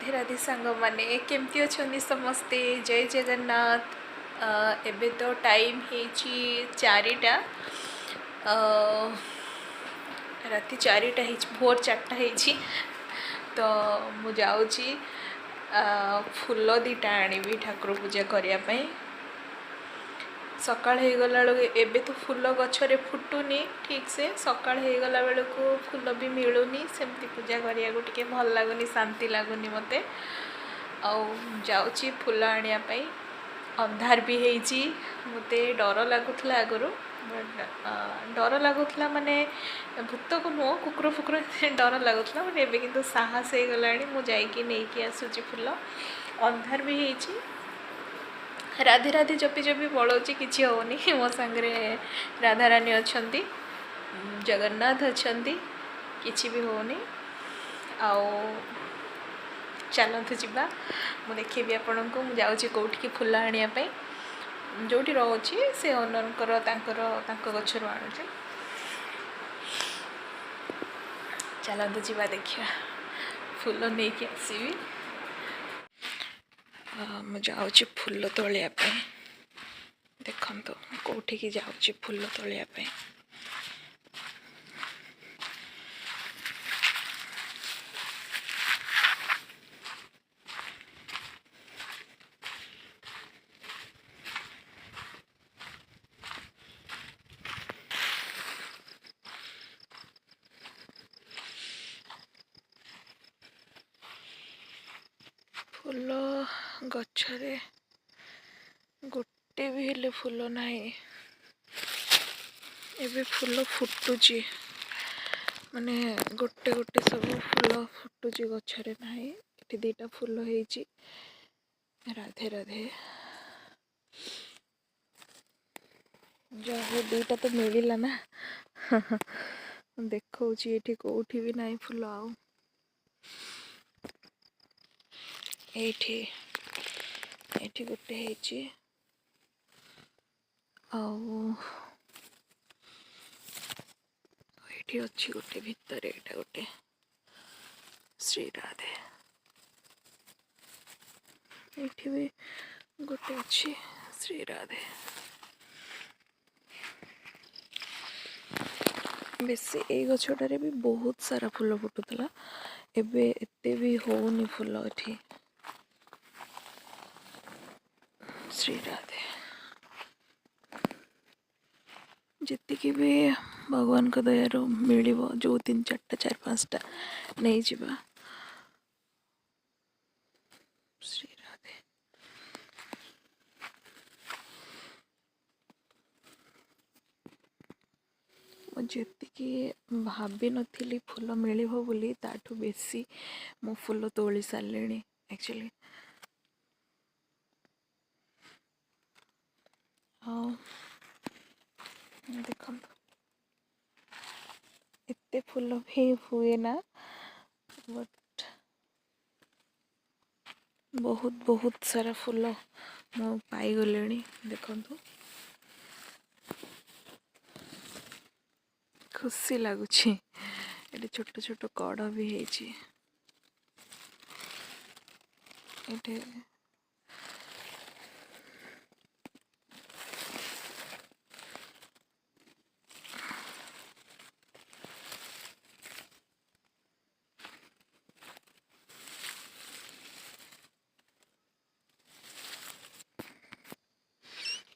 राधे राधे सांग मैंने केमती अच्छा समस्ते जय जगन्नाथ। एबे तो टाइम है 4टा राति 4टा भोर 4टा है। तो मु जाऊँगी फूल दीटा आनिबी ठाकुर पूजा करने। सकाळ हो गला एबे तो फूल गछरे फुटुनी ठीक से सकाळ हो गला बेलू फूल भी मिलूनी सेमती पूजा करिया को टिके भल लगुनी शांति लगुनी मते जाऊँगी फूल आने अंधार भी होती मते डर लगुला आगु डर लगुला माने भूत को नुह कुकुर फुकुर डर लगुला माने एबे किंतु साहस हो गला मुझे नहीं आसूची फूल अंधार भी होती राधे राधे जपी जपी पड़ोची किसी होनी मो सांगे राधा रानी अच्छा जगन्नाथ अच्छा किसी भी होनी आओ चलतु जा मु देखी आपण को मुझे कौटी फूल आने जो रोचे से ओनर गचर आणु चलतु जा देखिया फूल नहीं कि आसबि मुझे फूल तोलिया देखो कौटी की जाऊँगी फूल तोलिया फूल गछरे गोटे भी हेले फूल नहीं एबे फूल फुटुची माने गोटे गोटे सब फूल फुटुची गछरे नहीं ये दीटा फूल होईची राधे राधे जहाँ दीटा तो मिलला ना देखा ये कौटी भी नहीं फूल आउ एठी गोटे है ये अच्छी गोटे भितर एटा गोटे श्री राधे ये भी गोटे अच्छी श्री राधे बेसी ये गछटारे भी बहुत सारा फूल फुटुला एबे एते भी होनी फूल एठी श्री राधे जी भी भगवान का दयारू मिल जो 3 4टा 4 5टा नहीं जीवा श्री राधे जी भाभी नी फूल मिल बोली ताठू बेसी मो फूल तोली सारे एक्चुअली देख एते फूल भी हुए ना बट बहुत बहुत सारा फूल मो पाई गले देखु खुशी लगुच ये छोट छोट कड़ भी है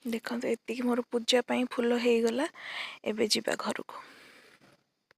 देखो ये मोर पूजा फूल हो गला एबे जीवा घर को।